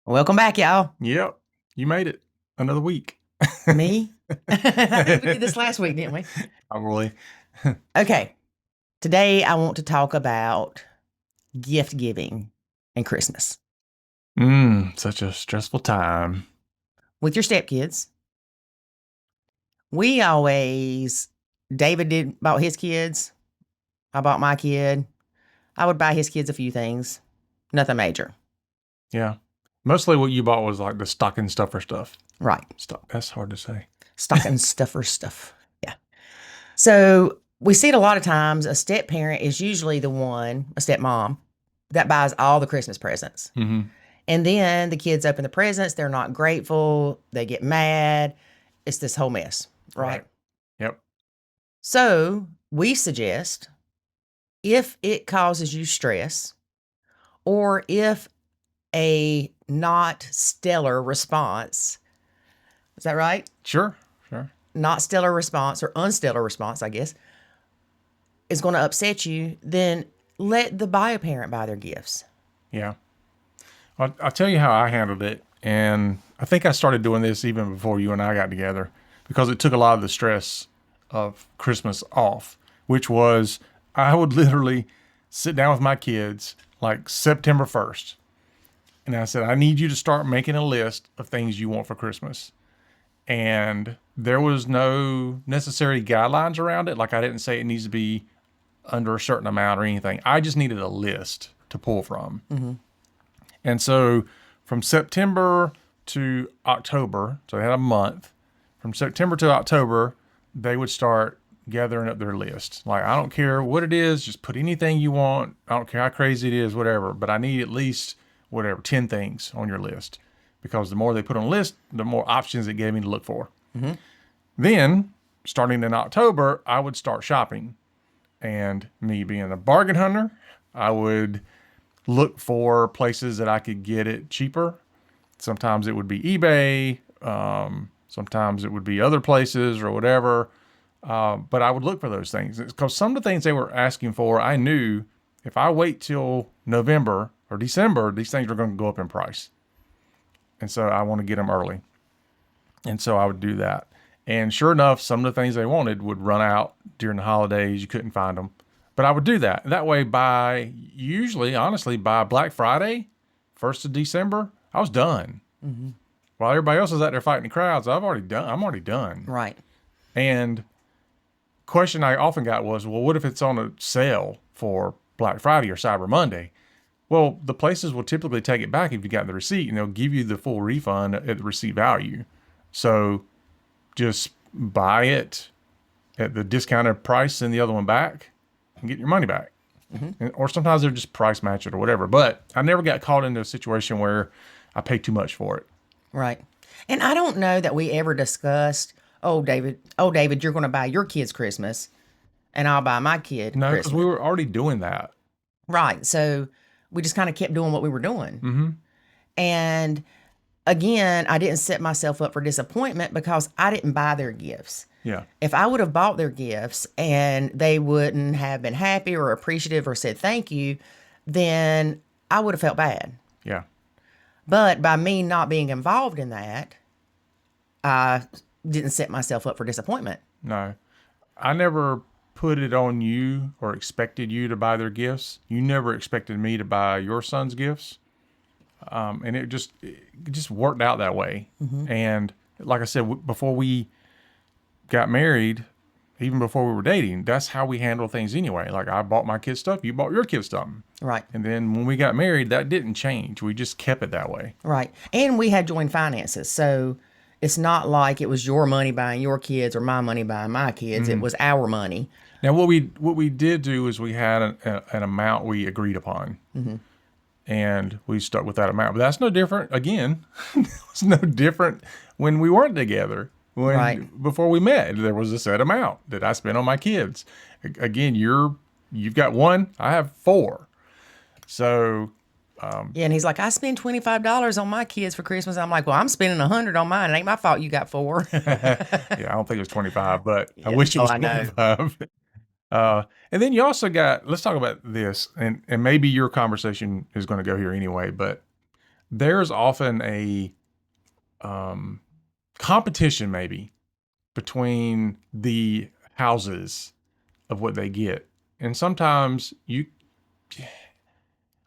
Welcome back, y'all. Yep. You made it. Another week. Me? I think we did this last week, didn't we? Probably. Okay. Today, I want to talk about gift giving and Christmas Such a stressful time. with your stepkids. David bought his kids. I bought my kid. I would buy his kids a few things. Nothing major. Yeah. Mostly what you bought was like the stocking stuffer stuff. Right. That's hard to say. Stocking stuffer stuff. Yeah. So we see it a lot of times. A step parent is usually the one, a stepmom, that buys all the Christmas presents. Mm-hmm. And then the kids open the presents. They're not grateful. They get mad. It's this whole mess, right? Yep. So we suggest if it causes you stress or if a not stellar response, is that right? Sure. Not stellar response or unstellar response, I guess, is going to upset you, then let the bio parent buy their gifts. Yeah. I'll tell you how I handled it. And I think I started doing this even before you and I got together because it took a lot of the stress of Christmas off, which was I would literally sit down with my kids like September 1st. And I said, I need you to start making a list of things you want for Christmas. And there was no necessary guidelines around it. Like I didn't say it needs to be under a certain amount or anything. I just needed a list to pull from. Mm-hmm. And so from September to October, so they had a month, from September to October, they would start gathering up their list. Like, I don't care what it is, just put anything you want. I don't care how crazy it is, whatever, but I need at least 10 things on your list. Because the more they put on a list, the more options it gave me to look for. Mm-hmm. Then, starting in October, I would start shopping. And me being a bargain hunter, I would look for places that I could get it cheaper. Sometimes it would be eBay. Sometimes it would be other places or whatever. But I would look for those things. Because some of the things they were asking for, I knew if I wait till November or December, these things are going to go up in price. And so I want to get them early. And so I would do that. And sure enough, some of the things they wanted would run out during the holidays. You couldn't find them. But I would do that. That way honestly, by Black Friday, 1st of December, I was done. Mm-hmm. While everybody else is out there fighting the crowds, I'm already done. Right. And question I often got was, well, what if it's on a sale for Black Friday or Cyber Monday? Well, the places will typically take it back if you got the receipt, and they'll give you the full refund at the receipt value. So just buy it at the discounted price and the other one back and get your money back. Mm-hmm. Or sometimes they're just price match it or whatever. But I never got caught into a situation where I paid too much for it. Right. And I don't know that we ever discussed, David, you're going to buy your kids Christmas and I'll buy my kid No, Christmas. because we were already doing that. Right. So we just kind of kept doing what we were doing. Mm-hmm. And again, I didn't set myself up for disappointment because I didn't buy their gifts. Yeah. If I would have bought their gifts and they wouldn't have been happy or appreciative or said thank you, then I would have felt bad. Yeah. But by me not being involved in that, I didn't set myself up for disappointment. No. I never put it on you or expected you to buy their gifts. You never expected me to buy your son's gifts. And it just worked out that way. Mm-hmm. And like I said, before we got married, even before we were dating, that's how we handle things anyway. Like I bought my kids stuff, you bought your kids something. Right. And then when we got married, that didn't change. We just kept it that way. Right. And we had joint finances. So it's not like it was your money buying your kids or my money buying my kids. Mm-hmm. It was our money. Now, what we did do is we had an amount we agreed upon. Mm-hmm. And we stuck with that amount. But that's no different. Again, it's no different when we weren't together. Before we met, there was a set amount that I spent on my kids. Again, you've got one, I have four. So, and he's like, I spend $25 on my kids for Christmas. I'm like, well, I'm spending $100 on mine. It ain't my fault you got four. Yeah, I don't think it was 25, but yeah. I wish it was 25. And then you also got, let's talk about this, and maybe your conversation is going to go here anyway, but there's often a competition maybe between the houses of what they get. And sometimes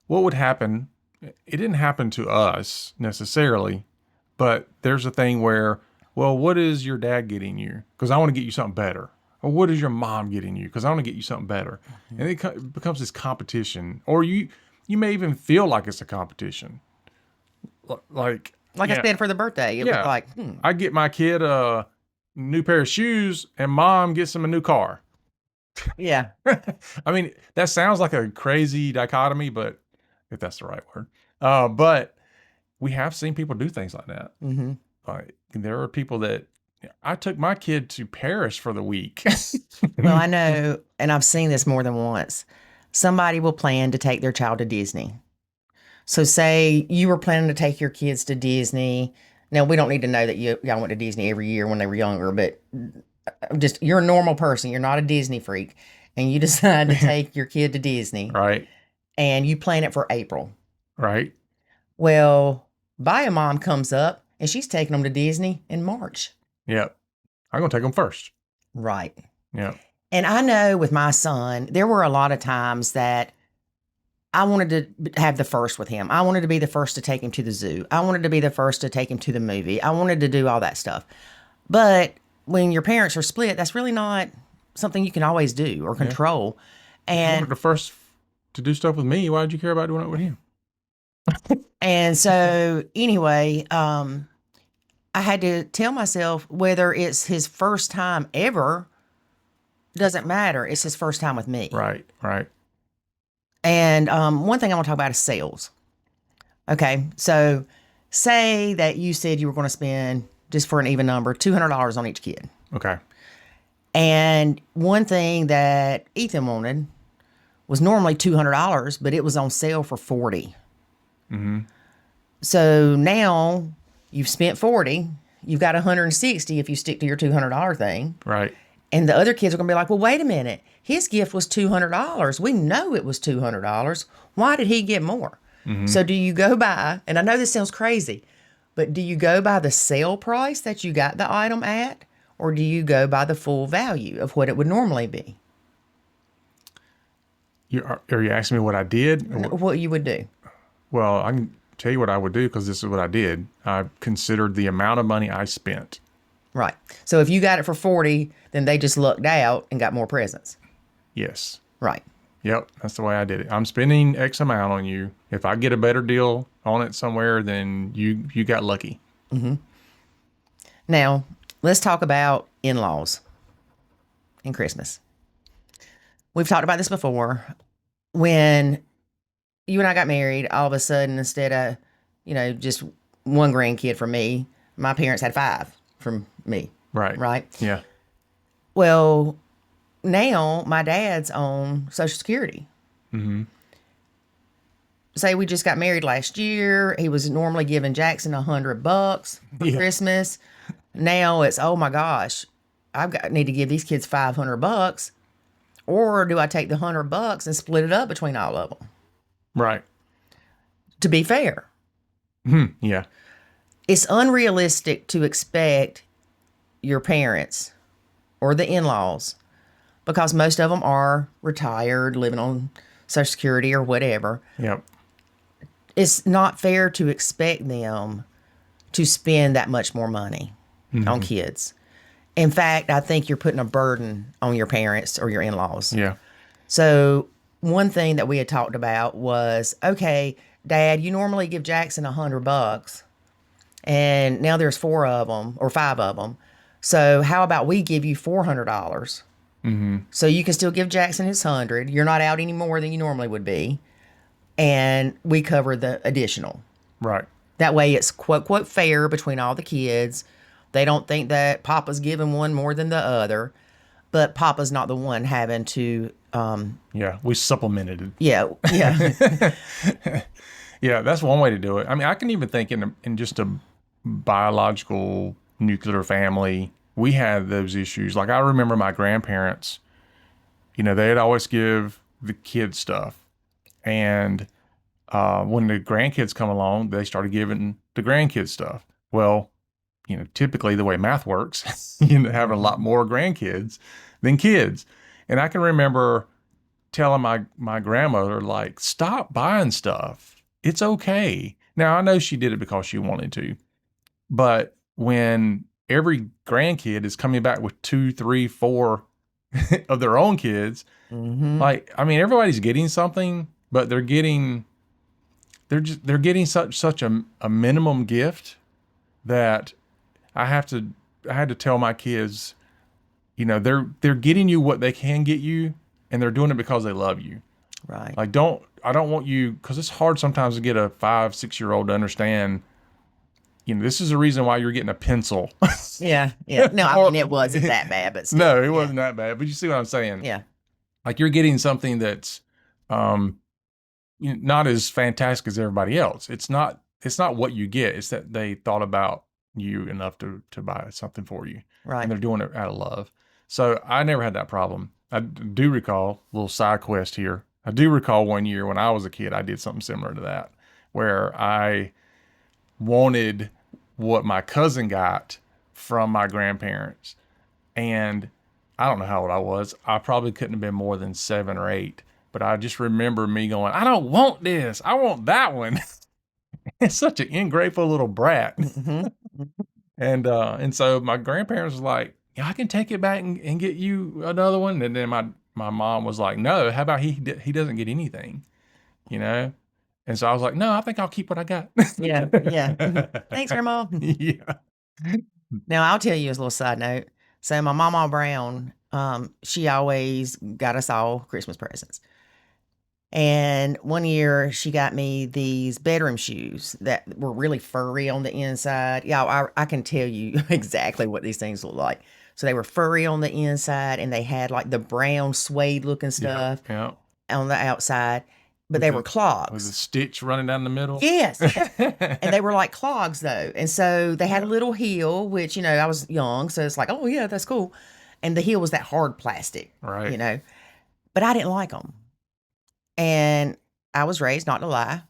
what would happen, it didn't happen to us necessarily, but there's a thing where, well, what is your dad getting you? Because I want to get you something better. Or what is your mom getting you? Because I want to get you something better. And it becomes this competition. Or you may even feel like it's a competition. Like I said for the birthday, it was like, I get my kid a new pair of shoes and mom gets him a new car. Yeah. I mean, that sounds like a crazy dichotomy, but if that's the right word. But we have seen people do things like that. Mm-hmm. Like, there are people that I took my kid to Paris for the week. Well, I know, and I've seen this more than once. Somebody will plan to take their child to Disney. So say you were planning to take your kids to Disney. Now, we don't need to know that y'all went to Disney every year when they were younger, but just you're a normal person. You're not a Disney freak. And you decide to take your kid to Disney. Right. And you plan it for April. Right. Well, Bio Mom comes up and she's taking them to Disney in March. Yep. I'm going to take them first. Right. Yeah. And I know with my son, there were a lot of times that I wanted to have the first with him. I wanted to be the first to take him to the zoo. I wanted to be the first to take him to the movie. I wanted to do all that stuff. But when your parents are split, that's really not something you can always do or control. You And wanted the first to do stuff with me. Why did you care about doing it with him? and so anyway, I had to tell myself whether it's his first time ever, doesn't matter. It's his first time with me. Right. Right. And one thing I want to talk about is sales. Okay, so say that you said you were going to spend, just for an even number, $200 on each kid. Okay. And one thing that Ethan wanted was normally $200, but it was on sale for $40. Mm-hmm. So now you've spent $40. You've got $160 if you stick to your $200 thing. Right. And the other kids are going to be like, well, wait a minute. His gift was $200. We know it was $200. Why did he get more? Mm-hmm. So do you go by, and I know this sounds crazy, but do you go by the sale price that you got the item at, or do you go by the full value of what it would normally be? Are you asking me what I did? What you would do? Well, I can tell you what I would do because this is what I did. I considered the amount of money I spent. Right. So if you got it for $40, then they just lucked out and got more presents. Yes. Right. Yep. That's the way I did it. I'm spending X amount on you. If I get a better deal on it somewhere, then you got lucky. Mm-hmm. Now, let's talk about in-laws and Christmas. We've talked about this before. When you and I got married, all of a sudden, instead of, just one grandkid from me, my parents had 5 from me. Right. Right? Yeah. Well, now my dad's on Social Security. Mm-hmm. Say we just got married last year. He was normally giving Jackson $100 for Christmas. Now it's, oh my gosh, need to give these kids $500. Or do I take the $100 and split it up between all of them? Right. To be fair. Mm-hmm. Yeah. It's unrealistic to expect your parents or the in-laws, because most of them are retired, living on Social Security or whatever. Yep. It's not fair to expect them to spend that much more money on kids. In fact, I think you're putting a burden on your parents or your in-laws. Yeah. So one thing that we had talked about was, okay, Dad, you normally give Jackson $100, and now there's 4 of them or 5 of them. So how about we give you $400? Mm-hmm. So you can still give Jackson his 100. You're not out any more than you normally would be, and we cover the additional. Right. That way it's quote, quote, fair between all the kids. They don't think that Papa's giving one more than the other, but Papa's not the one having to. Yeah, we supplemented it. Yeah. Yeah, that's one way to do it. I mean, I can even think in just a biological nuclear family, we had those issues. Like, I remember my grandparents, they'd always give the kids stuff. And when the grandkids come along, they started giving the grandkids stuff. Well, typically the way math works, having a lot more grandkids than kids. And I can remember telling my grandmother, like, stop buying stuff. It's okay. Now, I know she did it because she wanted to, but when every grandkid is coming back with 2, 3, 4 of their own kids, like, I mean, everybody's getting something, but they're getting such a minimum gift that I had to tell my kids, they're getting you what they can get you, and they're doing it because they love you. Right. Like, I don't want you, because it's hard sometimes to get a 5, 6-year-old to understand, this is the reason why you're getting a pencil. Yeah. Yeah. No, I mean, it wasn't that bad, but still. No, it wasn't that bad. But you see what I'm saying? Yeah. Like, you're getting something that's not as fantastic as everybody else. It's not what you get. It's that they thought about you enough to buy something for you. Right. And they're doing it out of love. So I never had that problem. I do recall, a little side quest here. I do recall one year when I was a kid, I did something similar to that, where I wanted what my cousin got from my grandparents. And I don't know how old I was. I probably couldn't have been more than 7 or 8. But I just remember me going, I don't want this. I want that one. It's such an ungrateful little brat. And so my grandparents was like, yeah, I can take it back and get you another one. And then my mom was like, no, how about he doesn't get anything, And so I was like, no, I think I'll keep what I got. Yeah. Yeah. Thanks, Grandma. Yeah. Now, I'll tell you a little side note. So my Mama Brown, she always got us all Christmas presents. And one year she got me these bedroom shoes that were really furry on the inside. Yeah, I can tell you exactly what these things look like. So they were furry on the inside, and they had like the brown suede looking stuff on the outside, but they were clogs. With a stitch running down the middle? Yes. And they were like clogs though. And so they had a little heel, which, I was young. So it's like, oh yeah, that's cool. And the heel was that hard plastic, right? But I didn't like them. And I was raised not to lie.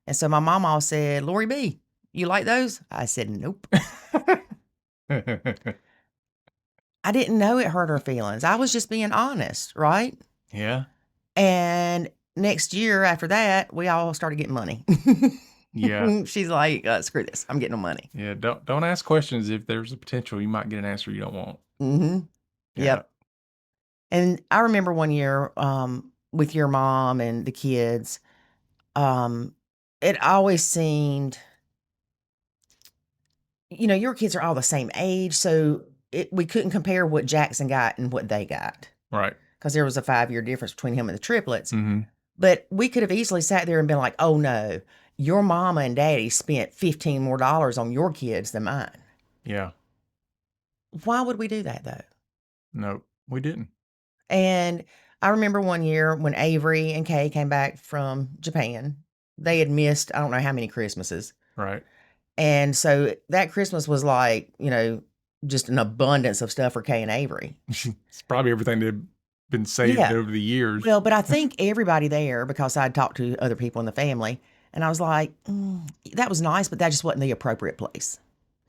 And so my mom all said, Lori B, you like those? I said, nope. I didn't know it hurt her feelings. I was just being honest, right? Yeah. And next year after that, we all started getting money. Yeah. She's like, screw this. I'm getting no money. Yeah. Don't ask questions. If there's a potential, you might get an answer you don't want. Mm-hmm. Yeah. Yep. And I remember one year, with your mom and the kids, it always seemed, your kids are all the same age, so we couldn't compare what Jackson got and what they got. Right. Because there was a 5-year difference between him and the triplets. Mm-hmm. But we could have easily sat there and been like, oh no, your mama and daddy spent $15 more on your kids than mine. Yeah. Why would we do that though? No, we didn't. And I remember one year when Avery and Kay came back from Japan, they had missed, I don't know how many Christmases. Right. And so that Christmas was like, just an abundance of stuff for Kay and Avery. It's probably everything that had been saved over the years. Well, but I think everybody there, because I'd talked to other people in the family, and I was like, that was nice, but that just wasn't the appropriate place.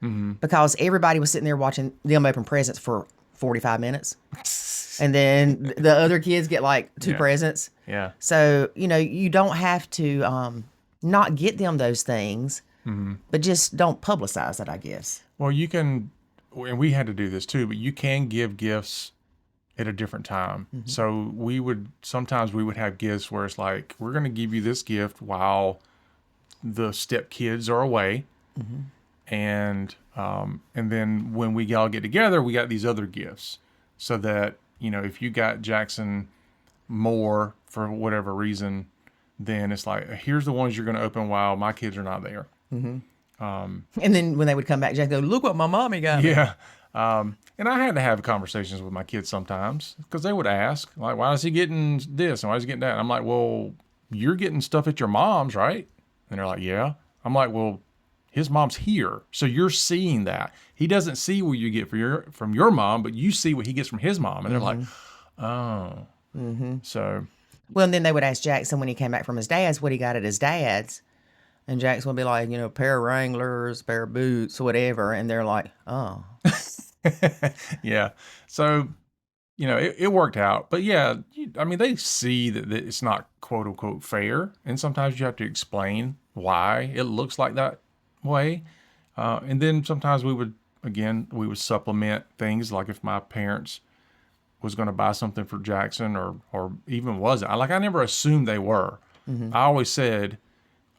Mm-hmm. Because everybody was sitting there watching them open presents for 45 minutes. And then the other kids get like 2 presents. Yeah. So, you don't have to not get them those things, but just don't publicize it, I guess. Well, you can, and we had to do this too, but you can give gifts at a different time. Mm-hmm. So sometimes we would have gifts where it's like, we're going to give you this gift while the stepkids are away. Mm-hmm. And then when we all get together, we got these other gifts so that, if you got Jackson more for whatever reason, then it's like, here's the ones you're going to open while my kids are not there. Mm-hmm. And then when they would come back, Jack go, look what my mommy got me. Yeah. And I had to have conversations with my kids sometimes because they would ask, like, why is he getting this and why is he getting that? And I'm like, well, you're getting stuff at your mom's, right? And they're like, yeah. I'm like, well, his mom's here, so you're seeing that. He doesn't see what you get from your mom, but you see what he gets from his mom. And they're like, oh. Mm-hmm. So Well, and then they would ask Jackson when he came back from his dad's what he got at his dad's. And Jackson would be like, a pair of Wranglers, a pair of boots, whatever. And they're like, oh. Yeah. So, it worked out. But yeah, they see that it's not quote unquote fair. And sometimes you have to explain why it looks like that way. And then sometimes we would supplement things, like if my parents was going to buy something for Jackson or even wasn't. I never assumed they were. I always said,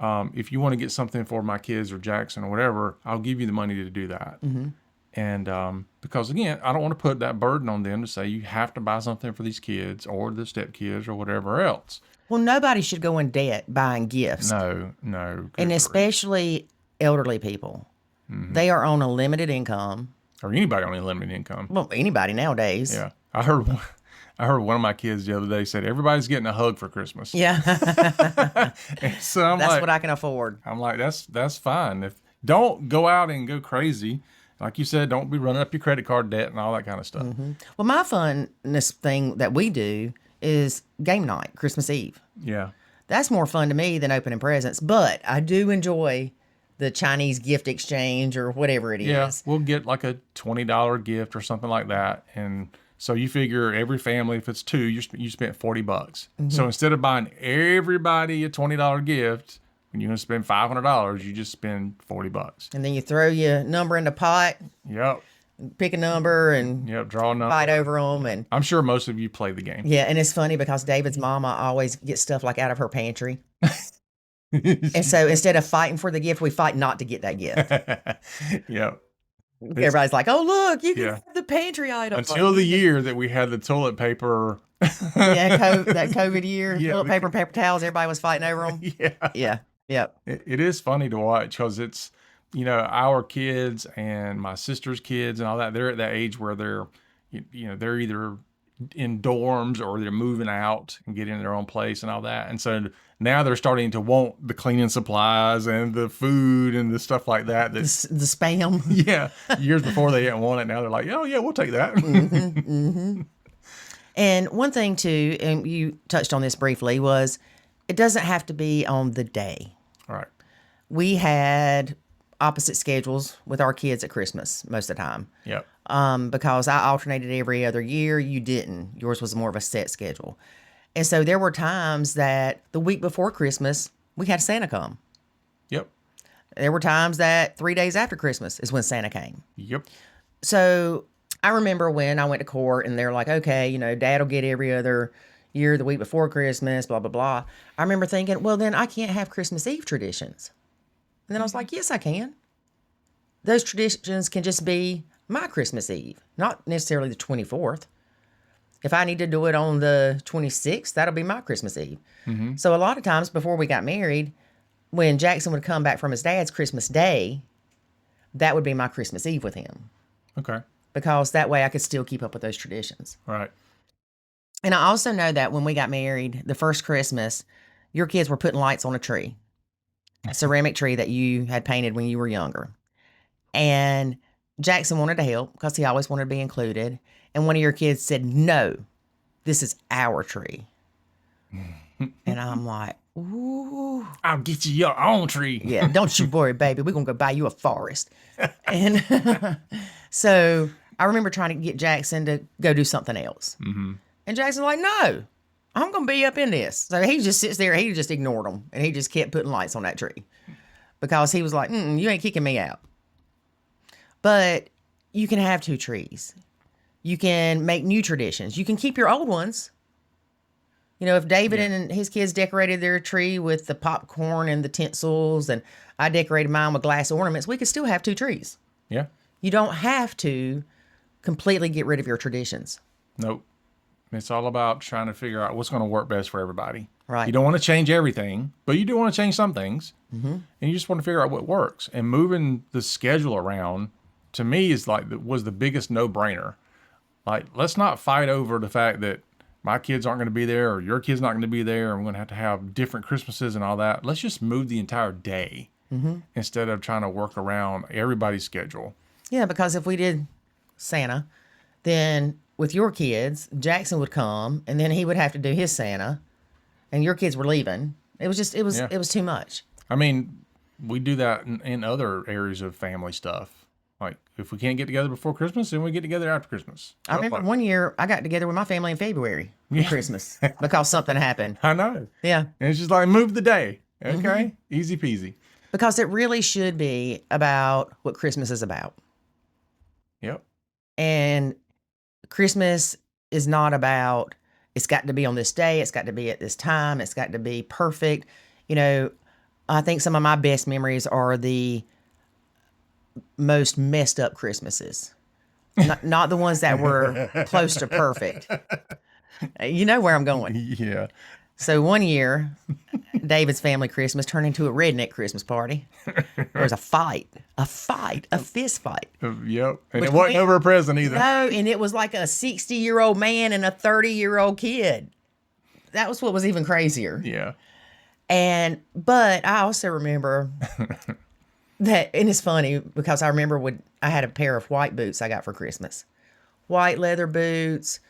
if you want to get something for my kids or Jackson or whatever, I'll give you the money to do that. And because, again, I don't want to put that burden on them to say you have to buy something for these kids or the stepkids or whatever else. Well, nobody should go in debt buying gifts. No. And especially elderly people. They are on a limited income. Or anybody on a limited income. Well, anybody nowadays. Yeah. I heard one of my kids the other day said, everybody's getting a hug for Christmas. Yeah. So that's what I can afford. I'm like, that's fine. Don't go out and go crazy. Like you said, don't be running up your credit card debt and all that kind of stuff. Well, my funness thing that we do is game night, Christmas Eve. Yeah. That's more fun to me than opening presents. But I do enjoy the Chinese gift exchange or whatever it is. Yeah, we'll get like a $20 gift or something like that. And so you figure every family, if it's two, you spent $40. So instead of buying everybody a $20 gift, when you're going to spend $500, you just spend $40. And then you throw your number in the pot. Yep. Pick a number and draw a number. Fight over them. And I'm sure most of you play the game. Yeah, and it's funny because David's mama always gets stuff like out of her pantry. And so instead of fighting for the gift, we fight not to get that gift. Yep. Everybody's like, oh, look, you can have the pantry item. Until the year that we had the toilet paper. That COVID year. Toilet paper and paper towels, everybody was fighting over them. Yeah. Yep. It is funny to watch because it's, our kids and my sister's kids and all that, they're at that age where they're either in dorms or they're moving out and getting their own place and all that. And so now they're starting to want the cleaning supplies and the food and the stuff like that. The spam. Yeah. Years before they didn't want it. Now they're like, oh, yeah, we'll take that. And one thing, too, and you touched on this briefly, was it doesn't have to be on the day. All right. We had opposite schedules with our kids at Christmas most of the time. Yep. Because I alternated every other year. You didn't. Yours was more of a set schedule. And so there were times that the week before Christmas, we had Santa come. Yep. There were times that 3 days after Christmas is when Santa came. Yep. So I remember when I went to court and they're like, okay, Dad will get every other year the week before Christmas, blah, blah, blah. I remember thinking, well, then I can't have Christmas Eve traditions. And then I was like, yes, I can. Those traditions can just be my Christmas Eve, not necessarily the 24th. If I need to do it on the 26th, that'll be my Christmas Eve. So a lot of times before we got married, when Jackson would come back from his dad's Christmas Day, that would be my Christmas Eve with him. Okay. Because that way I could still keep up with those traditions. Right. And I also know that when we got married, the first Christmas, your kids were putting lights on a tree, a ceramic tree that you had painted when you were younger. And Jackson wanted to help because he always wanted to be included. And one of your kids said, no, this is our tree. And I'm like, ooh. I'll get you your own tree. Yeah, don't you worry, baby. We're going to go buy you a forest. And so I remember trying to get Jackson to go do something else. And Jackson's like, no, I'm going to be up in this. So he just sits there. He just ignored them. And he just kept putting lights on that tree. Because he was like, you ain't kicking me out. But you can have two trees. You can make new traditions. You can keep your old ones. If David and his kids decorated their tree with the popcorn and the tinsels, and I decorated mine with glass ornaments, we could still have two trees. Yeah. You don't have to completely get rid of your traditions. Nope. It's all about trying to figure out what's going to work best for everybody. Right. You don't want to change everything, but you do want to change some things. And you just want to figure out what works. And moving the schedule around, to me, was the biggest no-brainer. Like, let's not fight over the fact that my kids aren't going to be there or your kid's not going to be there and we're going to have different Christmases and all that. Let's just move the entire day instead of trying to work around everybody's schedule. Yeah, because if we did Santa, then with your kids, Jackson would come and then he would have to do his Santa. and your kids were leaving. It was just, Yeah. it was too much. I mean, we do that in other areas of family stuff. Like, if we can't get together before Christmas, then we get together after Christmas. I remember one year I got together with my family in February for Christmas because something happened. I know. Yeah. And it's just like, move the day. Okay. Easy peasy. Because it really should be about what Christmas is about. Yep. And Christmas is not about, it's got to be on this day, it's got to be at this time, it's got to be perfect. You know, I think some of my best memories are the most messed up Christmases. Not the ones that were close to perfect. You know where I'm going. Yeah. So one year, David's family Christmas turned into a redneck Christmas party. There was a fist fight. Yep. And it wasn't over a present either. No, and it was like a 60-year-old man and a 30-year-old kid. That was what was even crazier. Yeah. But I also remember that, and it's funny because I remember when I had a pair of white boots I got for Christmas. White leather boots.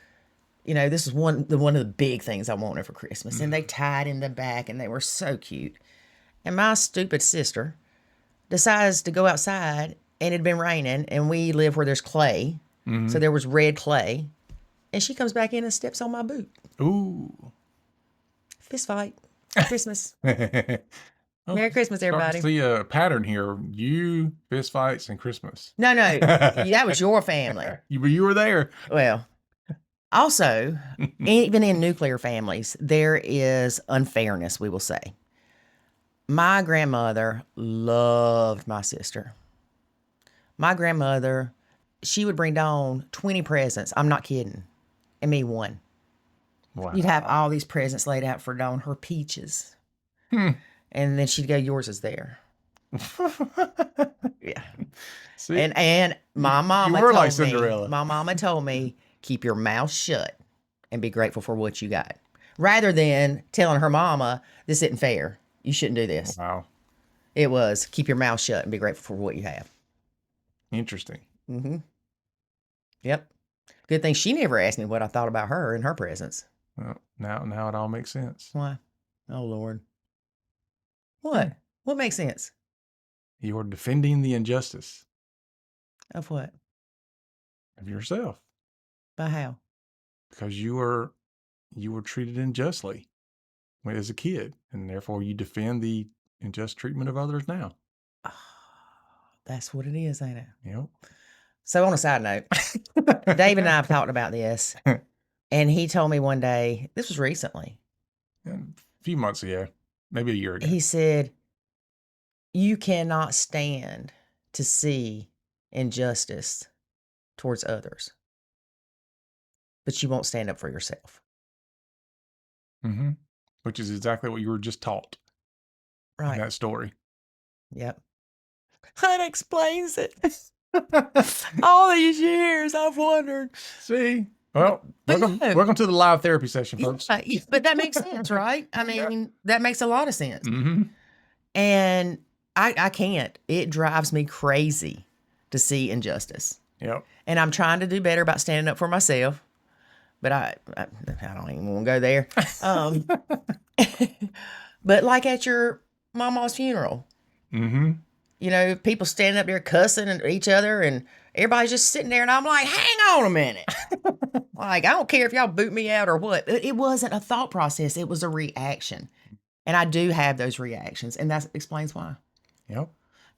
You know, this is one of the big things I wanted for Christmas. And they tied in the back and they were so cute. And my stupid sister decides to go outside, and it had been raining, and we live where there's clay. So there was red clay. And she comes back in and steps on my boot. Ooh. Fist fight. Christmas. Oh, Merry Christmas, everybody. I see a pattern here. You, fist fights, and Christmas. No, that was your family. You were there. Well, also, even in nuclear families, there is unfairness, we will say. My grandmother loved my sister. My grandmother, she would bring down 20 presents. I'm not kidding. And me one. Wow. You'd have all these presents laid out for Dawn, her peaches. And then she'd go, yours is there. Yeah. See? And my mama you were told like Cinderella. my mama told me, keep your mouth shut and be grateful for what you got. Rather than telling her mama, this isn't fair. You shouldn't do this. Wow. It was, keep your mouth shut and be grateful for what you have. Interesting. Mm-hmm. Yep. Good thing she never asked me what I thought about her and her presents. Well, now it all makes sense. Why? Oh, Lord. What? What makes sense? You are defending the injustice Of what? of yourself By how? because you were treated unjustly as a kid, and therefore you defend the unjust treatment of others now. That's what it is, ain't it? Yep. So on a side note, Dave and I have talked about this, and he told me one day, this was recently, And a few months ago, maybe a year ago. he said, you cannot stand to see injustice towards others, but you won't stand up for yourself. Mm-hmm. Which is exactly what you were just taught in Right. that story. Yep. That explains it. All these years I've wondered. See? Well, But welcome to the live therapy session, folks. Yeah, but that makes sense, right? I mean, that makes a lot of sense. Mm-hmm. And I can't. It drives me crazy to see injustice. Yep. And I'm trying to do better about standing up for myself. But I don't even want to go there. But like at your mama's funeral, Mm-hmm. you know, people standing up there cussing at each other and everybody's just sitting there and I'm like, hang on a minute. Like, I don't care if y'all boot me out or what. It wasn't a thought process. It was a reaction. And I do have those reactions. And that explains why. Yep.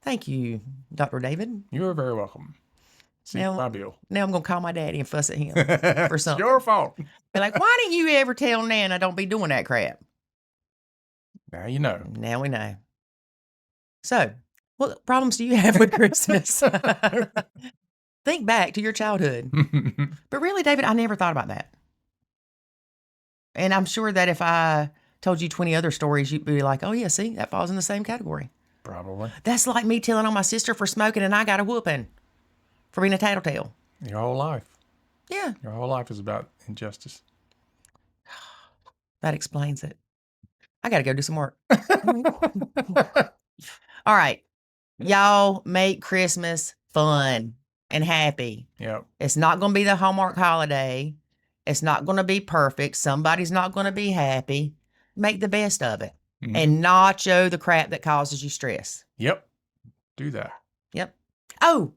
Thank you, Dr. David. You are very welcome. See Now- my bill. Now I'm going to call my daddy and fuss at him for It's something. your fault. Be like, why didn't you ever tell Nana don't be doing that crap? Now you know. Now we know. So, what problems do you have with Christmas? Think back to your childhood. But really, David, I never thought about that. And I'm sure that if I told you 20 other stories, you'd be like, oh, yeah, see, that falls in the same category. Probably. That's like me telling on my sister for smoking and I got a whooping for being a tattletale. Your whole life. Yeah, Your whole life is about injustice. that explains it. I got to go do some work. All right. Y'all make Christmas fun and happy. Yep. It's not going to be the Hallmark holiday. It's not going to be perfect. Somebody's not going to be happy. Make the best of it. Mhm. And nacho the crap that causes you stress. Yep. Do that. Yep. Oh,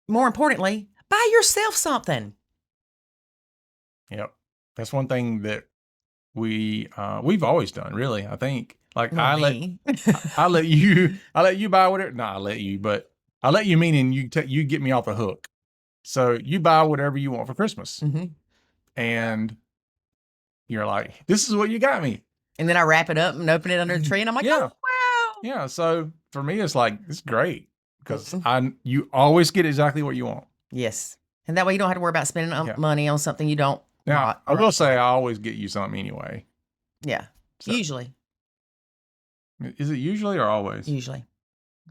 more importantly, buy yourself something. Yep. That's one thing that we've always done, really. I think like Well, I me. let you buy whatever. No, I let you, but I let you meaning you get me off the hook. So you buy whatever you want for Christmas, Mhm. and you're like, "This is what you got me." And then I wrap it up and open it under the tree, and I'm like, Yeah. oh, wow. Yeah. So for me, it's like it's great because Mhm. you always get exactly what you want. Yes. And that way you don't have to worry about spending Yeah. money on something you don't Now want. I will say I always get you something anyway. Yeah. So Usually. is it usually or always? Usually.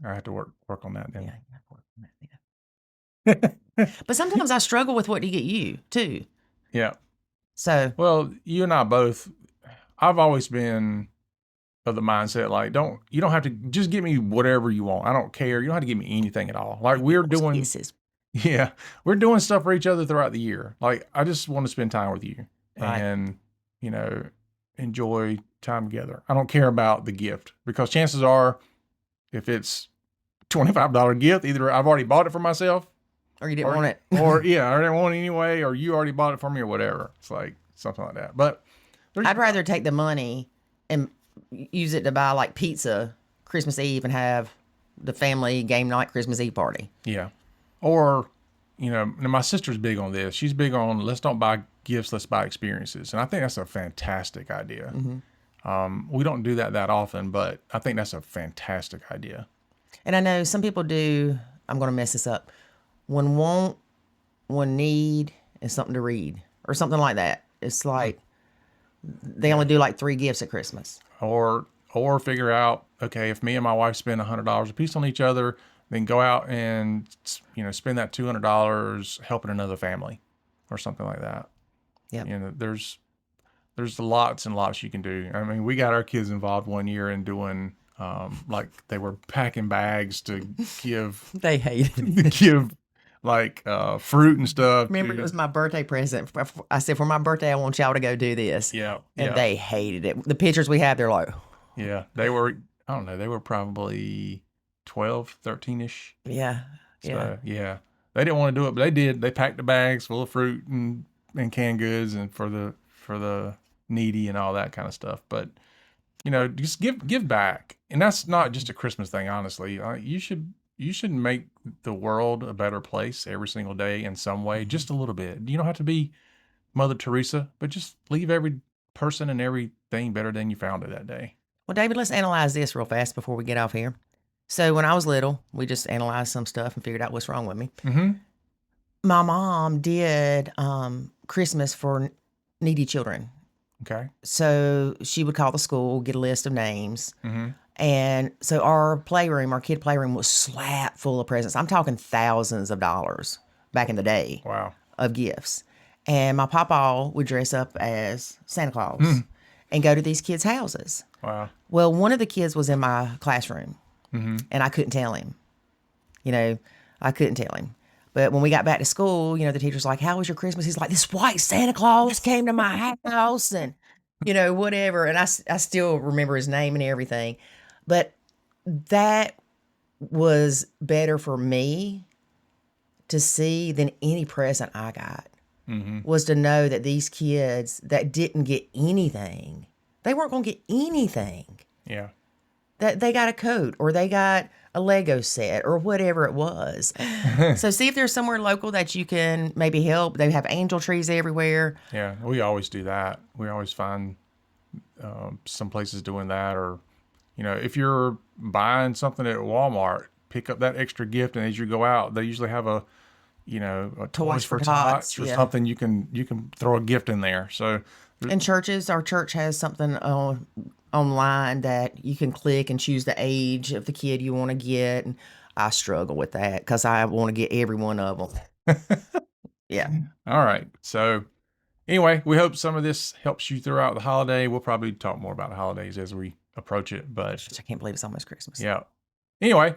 I have to work on that Yeah. then. You have to work on that, yeah. But sometimes I struggle with what to get you too. Yeah. So Well, you and I both. I've always been of the mindset like you don't have to just give me whatever you want. I don't care. You don't have to give me anything at all. Like we're those doing, kisses. yeah, we're doing stuff for each other throughout the year. Like I just want to spend time with you Right. and you know enjoy time together. I don't care about the gift because chances are, if it's $25 gift, either I've already bought it for myself, Or you didn't want it. or yeah, I didn't want it anyway, or you already bought it for me, or whatever. It's like something like that. But I'd rather take the money and use it to buy like pizza Christmas Eve and have the family game night Christmas Eve party. yeah. Or, now my sister's big on this. She's big on let's don't buy gifts, let's buy experiences. And I think that's a fantastic idea. We don't do that often, but I think that's a fantastic idea. And I know some people do, I'm going to mess this up, one want, one need, and something to read or something like that. It's like they only do like 3 gifts at Christmas. Or figure out, okay, if me and my wife spend $100 a piece on each other, then go out and spend that $200 helping another family or something like that. Yeah. There's lots and lots you can do. I mean, we got our kids involved one year in doing like they were packing bags to give They hated it. to give like fruit and stuff. Remember, it was my birthday present. I said, for my birthday, I want y'all to go do this. Yeah. And Yeah. they hated it. The pictures we have, they're like, Yeah. They were, I don't know, they were probably 12, 13-ish. yeah. So, Yeah. yeah. They didn't want to do it, but they did. They packed the bags full of fruit and canned goods and for the needy and all that kind of stuff. But just give back, and that's not just a Christmas thing. Honestly, you should make the world a better place every single day in some way, just a little bit. You don't have to be Mother Teresa, but just leave every person and everything better than you found it that day. Well, David, let's analyze this real fast before we get off here. So when I was little, we just analyzed some stuff and figured out what's wrong with me. Mm-hmm. My mom did Christmas for needy children. Okay. So she would call the school, get a list of names. Mm-hmm. And so our kid playroom was slap full of presents. I'm talking thousands of dollars back in the day Wow. of gifts. And my papa would dress up as Santa Claus and go to these kids' houses. Wow. Well, one of the kids was in my classroom and I couldn't tell him. I couldn't tell him. But when we got back to school, the teacher's like, how was your Christmas? He's like, this white Santa Claus came to my house and, whatever. And I still remember his name and everything. But that was better for me to see than any present I got. Was to know that these kids that didn't get anything, they weren't going to get anything. Yeah. That they got a coat or they got a Lego set or whatever it was. So see if there's somewhere local that you can maybe help. They have angel trees everywhere. Yeah. We always do that. We always find some places doing that, or if you're buying something at Walmart, pick up that extra gift, and as you go out, they usually have a Toys for Tots or something. You can throw a gift in there. So in churches, our church has something online that you can click and choose the age of the kid you want to get. And I struggle with that because I want to get every one of them. Yeah. All right. So anyway, we hope some of this helps you throughout the holiday. We'll probably talk more about the holidays as we approach it, but I can't believe it's almost Christmas. yeah. Anyway,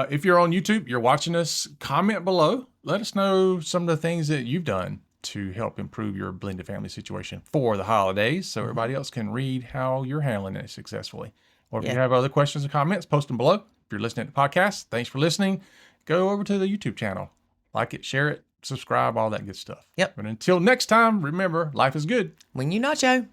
if you're on YouTube, you're watching us, comment below. Let us know some of the things that you've done to help improve your blended family situation for the holidays so everybody else can read how you're handling it successfully. Or if you have other questions or comments, post them below. If you're listening to the podcast, thanks for listening. Go over to the YouTube channel. Like it, share it, subscribe, all that good stuff. Yep. But until next time, remember, life is good When you nacho.